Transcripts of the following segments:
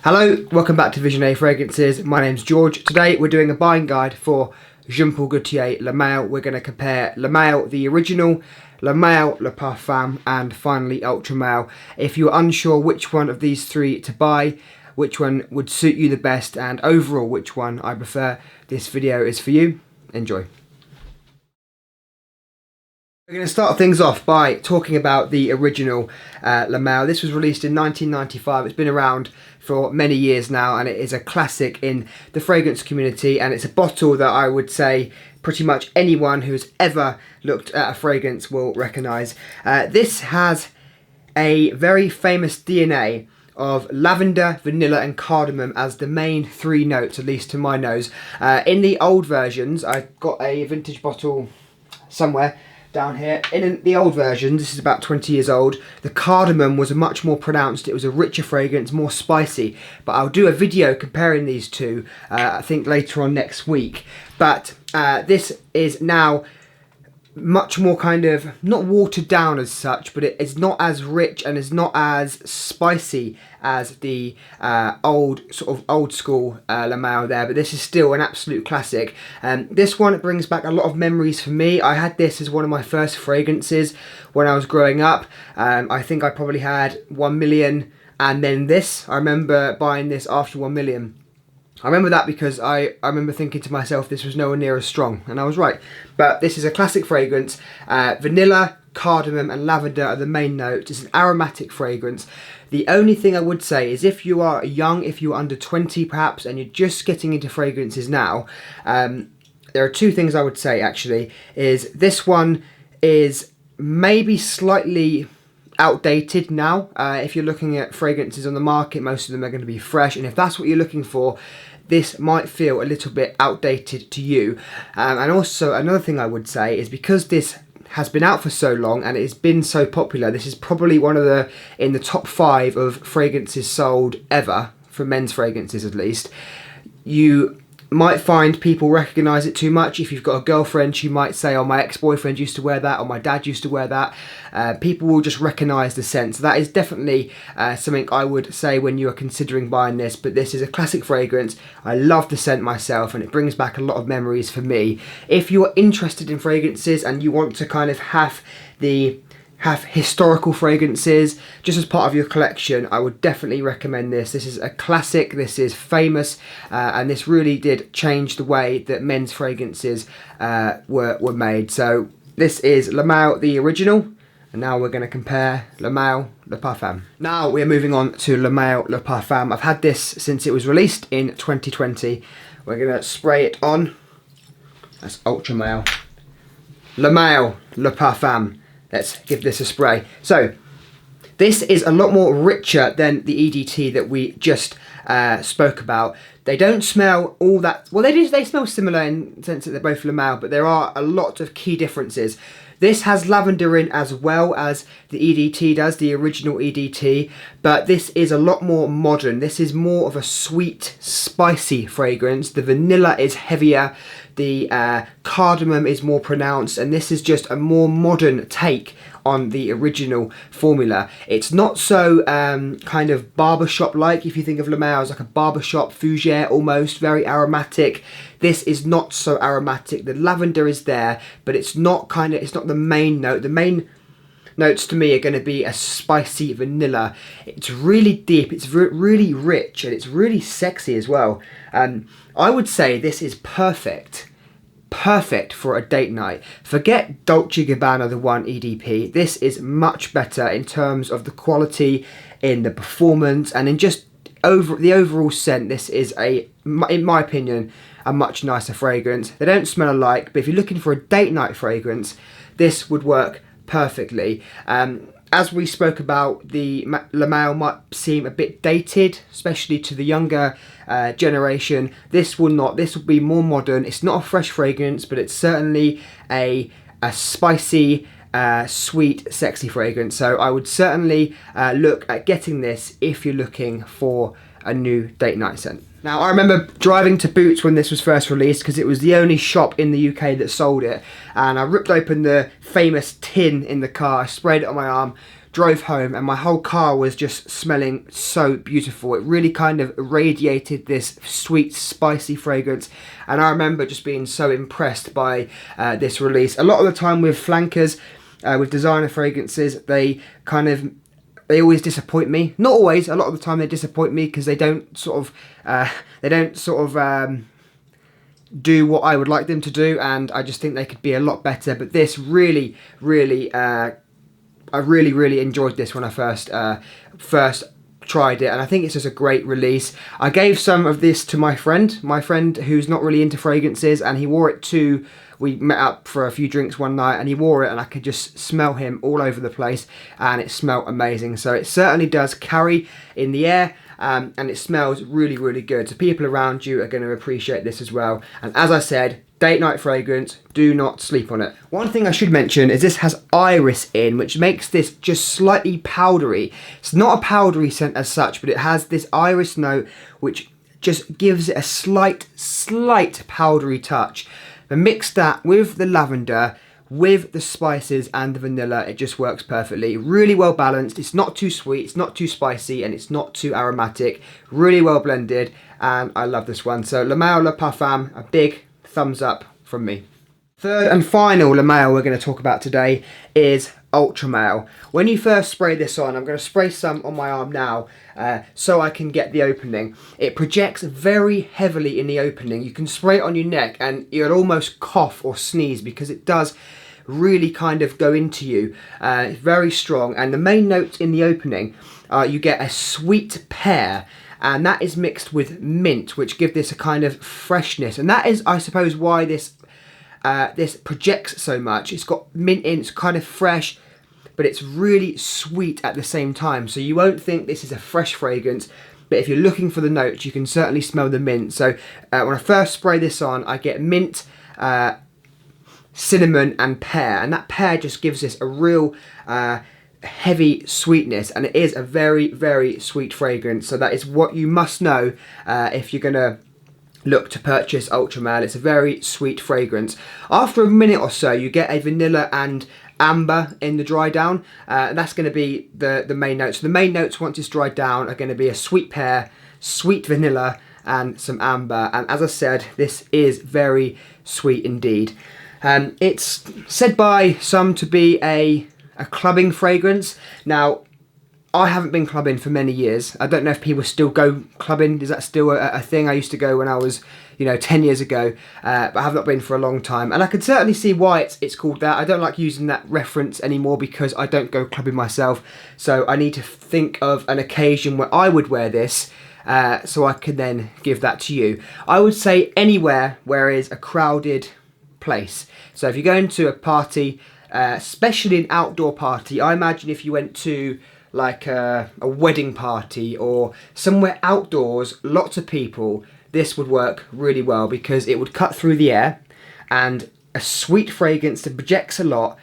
Hello, welcome back to Visionary Fragrances. My name's George. Today we're doing a buying guide for Gaultier Le Male. We're going to compare Le Male, the original, Male Le Parfum, and finally Ultra Male. If you're unsure which one of these three to buy, which one would suit you the best, and overall which one I prefer, this video is for you. Enjoy. We're going to start things off by talking about the original Le Male. This was released in 1995. It's been around for many years now, and it is a classic in the fragrance community, and it's a bottle that I would say pretty much anyone who's ever looked at a fragrance will recognise. This has a very famous DNA of lavender, vanilla and cardamom as the main three notes, at least to my nose. In the old versions, I've got a vintage bottle somewhere down here. In the old version, this is about 20 years old, the cardamom was much more pronounced. It was a richer fragrance, more spicy, but I'll do a video comparing these two I think later on next week. But this is now much more kind of, not watered down as such, but it is not as rich and is not as spicy as the old school Le Male there, but this is still an absolute classic. This one brings back a lot of memories for me. I had this as one of my first fragrances when I was growing up. I think I probably had 1 million and then this. I remember buying this after 1 million. I remember that because I remember thinking to myself this was nowhere near as strong, and I was right. But this is a classic fragrance. Vanilla, cardamom and lavender are the main notes. It's an aromatic fragrance. The only thing I would say is if you are young, if you're under 20 perhaps, and you're just getting into fragrances now, there are two things I would say actually. Is this one is maybe slightly outdated now. If you're looking at fragrances on the market, most of them are going to be fresh, and if that's what you're looking for, this might feel a little bit outdated to you. And also another thing I would say is because this has been out for so long and it has been so popular, this is probably one of in the top 5 of fragrances sold ever, for men's fragrances at least. You might find people recognise it too much. If you've got a girlfriend, she might say, oh, my ex-boyfriend used to wear that, or my dad used to wear that. People will just recognise the scent. So that is definitely something I would say when you are considering buying this. But this is a classic fragrance. I love the scent myself, and it brings back a lot of memories for me. If you are interested in fragrances and you want to kind of have historical fragrances just as part of your collection, I would definitely recommend this. This is a classic, this is famous, and this really did change the way that men's fragrances were made. So this is Le Male, the original, and now we're going to compare Le Male Le Parfum. Now we're moving on to Le Male Le Parfum. I've had this since it was released in 2020. We're going to spray it on. That's Ultra Male. Le Male Le Parfum. Let's give this a spray. So this is a lot more richer than the EDT that we just spoke about. They don't smell all that, well they smell similar in the sense that they're both Le Male, but there are a lot of key differences. This has lavender in as well as the EDT does, the original EDT, but this is a lot more modern. This is more of a sweet, spicy fragrance. The vanilla is heavier, the cardamom is more pronounced, and this is just a more modern take on the original formula. It's not so kind of barbershop-like. If you think of Le Male as like a barbershop fougere almost, very aromatic. This is not so aromatic. The lavender is there, but it's not the main note. The main notes to me are going to be a spicy vanilla. It's really deep, it's really rich, and it's really sexy as well. I would say this is perfect for a date night. Forget Dolce & Gabbana, the one EDP. This is much better in terms of the quality, in the performance, and in just the overall scent. This is in my opinion, a much nicer fragrance. They don't smell alike, but if you're looking for a date night fragrance, this would work perfectly. As we spoke about, the Le Male might seem a bit dated, especially to the younger generation. This will not. This will be more modern. It's not a fresh fragrance, but it's certainly a spicy, sweet, sexy fragrance. So I would certainly look at getting this if you're looking for a new date night scent. Now, I remember driving to Boots when this was first released because it was the only shop in the UK that sold it, and I ripped open the famous tin in the car, I sprayed it on my arm, drove home and my whole car was just smelling so beautiful. It really kind of radiated this sweet, spicy fragrance, and I remember just being so impressed by this release. A lot of the time with flankers, with designer fragrances, they always disappoint me. Not always. A lot of the time they disappoint me because they don't sort of do what I would like them to do, and I just think they could be a lot better. But this really, really, I really enjoyed this when I first tried it, and I think it's just a great release. I gave some of this to my friend who's not really into fragrances, and he wore it too. We met up for a few drinks one night and he wore it, and I could just smell him all over the place, and it smelled amazing. So it certainly does carry in the air, and it smells really, really good. So people around you are going to appreciate this as well. And as I said, date night fragrance, do not sleep on it. One thing I should mention is this has iris in, which makes this just slightly powdery. It's not a powdery scent as such, but it has this iris note which just gives it a slight powdery touch. But mix that with the lavender, with the spices and the vanilla, it just works perfectly. Really well balanced. It's not too sweet, it's not too spicy, and it's not too aromatic. Really well blended, and I love this one. So Male Le Parfum, a big thumbs up from me. Third and final Le Male we're going to talk about today is Ultra Male. When you first spray this on, I'm going to spray some on my arm now so I can get the opening. It projects very heavily in the opening. You can spray it on your neck and you'll almost cough or sneeze because it does really kind of go into you. It's very strong, and the main notes in the opening, you get a sweet pear, and that is mixed with mint, which give this a kind of freshness, and that is, I suppose, why this projects so much. It's got mint in, it's kind of fresh, but it's really sweet at the same time. So you won't think this is a fresh fragrance, but if you're looking for the notes, you can certainly smell the mint. So when I first spray this on, I get mint, cinnamon and pear, and that pear just gives this a real heavy sweetness, and it is a very, very sweet fragrance. So that is what you must know if you're gonna look to purchase Ultra Male. It's a very sweet fragrance. After a minute or so, you get a vanilla and amber in the dry down. That's going to be the main notes. So the main notes, once it's dried down, are going to be a sweet pear, sweet vanilla, and some amber. And as I said, this is very sweet indeed. It's said by some to be a clubbing fragrance. Now, I haven't been clubbing for many years. I don't know if people still go clubbing. Is that still a thing? I used to go when I was, 10 years ago, but I have not been for a long time. And I can certainly see why it's called that. I don't like using that reference anymore because I don't go clubbing myself. So I need to think of an occasion where I would wear this, so I can then give that to you. I would say anywhere where is a crowded place. So if you're going to a party, especially an outdoor party, I imagine if you went to like a wedding party or somewhere outdoors, lots of people, this would work really well because it would cut through the air, and a sweet fragrance that projects a lot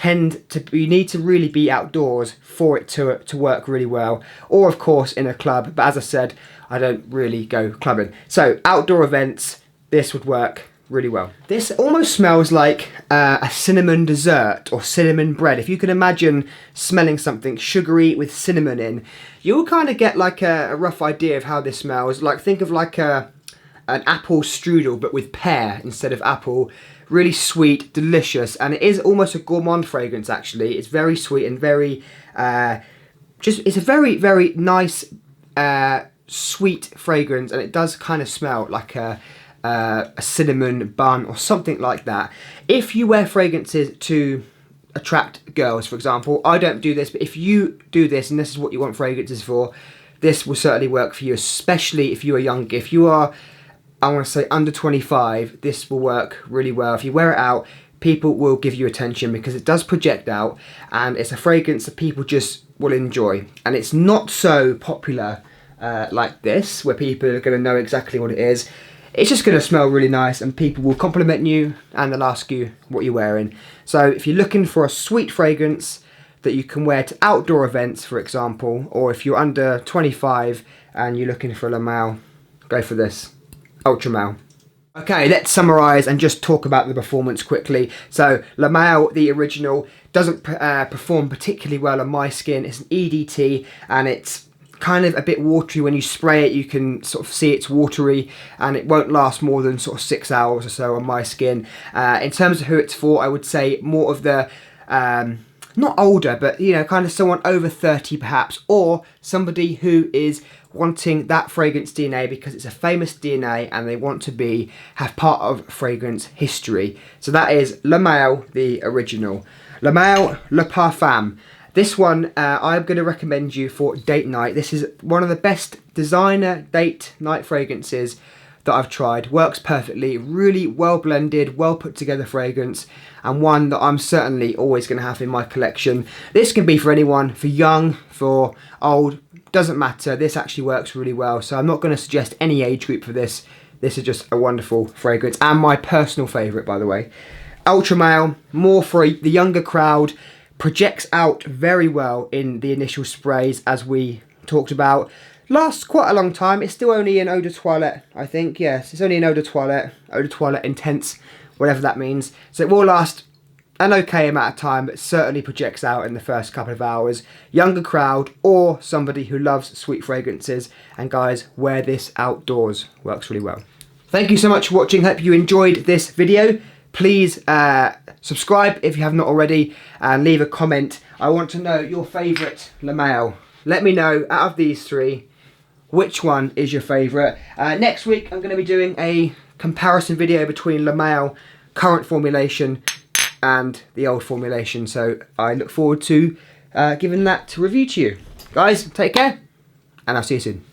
you need to really be outdoors for it to work really well, or of course in a club, but as I said, I don't really go clubbing. So outdoor events, this would work really well. This almost smells like a cinnamon dessert or cinnamon bread. If you can imagine smelling something sugary with cinnamon in, you'll kind of get like a rough idea of how this smells. Like think of like an apple strudel but with pear instead of apple. Really sweet, delicious, and it is almost a gourmand fragrance actually. It's very sweet and very it's a very, very nice sweet fragrance, and it does kind of smell like a cinnamon bun or something like that. If you wear fragrances to attract girls, for example, I don't do this, but if you do this and this is what you want fragrances for, this will certainly work for you, especially if you are young. If you are, I want to say, under 25, this will work really well. If you wear it out, people will give you attention because it does project out, and it's a fragrance that people just will enjoy. And it's not so popular like this, where people are going to know exactly what it is. It's just going to smell really nice, and people will compliment you and they'll ask you what you're wearing. So if you're looking for a sweet fragrance that you can wear to outdoor events, for example, or if you're under 25 and you're looking for a Le Male, go for this, Ultra Male. Okay, let's summarise and just talk about the performance quickly. So, Le Male, the original, doesn't perform particularly well on my skin. It's an EDT and it's kind of a bit watery. When you spray it, you can sort of see it's watery, and it won't last more than sort of 6 hours or so on my skin. In terms of who it's for, I would say more of the not older, but you know, kind of someone over 30 perhaps, or somebody who is wanting that fragrance DNA because it's a famous DNA and they want to have part of fragrance history. So that is Le Male, the original. Le Male Le Parfum. This one I'm going to recommend you for date night. This is one of the best designer date night fragrances that I've tried. Works perfectly, really well blended, well put together fragrance, and one that I'm certainly always going to have in my collection. This can be for anyone, for young, for old, doesn't matter. This actually works really well, so I'm not going to suggest any age group for this. This is just a wonderful fragrance, and my personal favourite, by the way. Ultra Male, more for the younger crowd, projects out very well in the initial sprays, as we talked about. Lasts quite a long time. It's still only an eau de toilette, I think. Yes, it's only an eau de toilette intense, whatever that means. So it will last an okay amount of time, but certainly projects out in the first couple of hours. Younger crowd or somebody who loves sweet fragrances. And guys, wear this outdoors. Works really well. Thank you so much for watching. Hope you enjoyed this video. Please subscribe if you have not already, and leave a comment. I want to know your favourite Le Male. Let me know, out of these three, which one is your favourite. Next week I'm going to be doing a comparison video between Le Male current formulation and the old formulation, so I look forward to giving that review to you. Guys, take care, and I'll see you soon.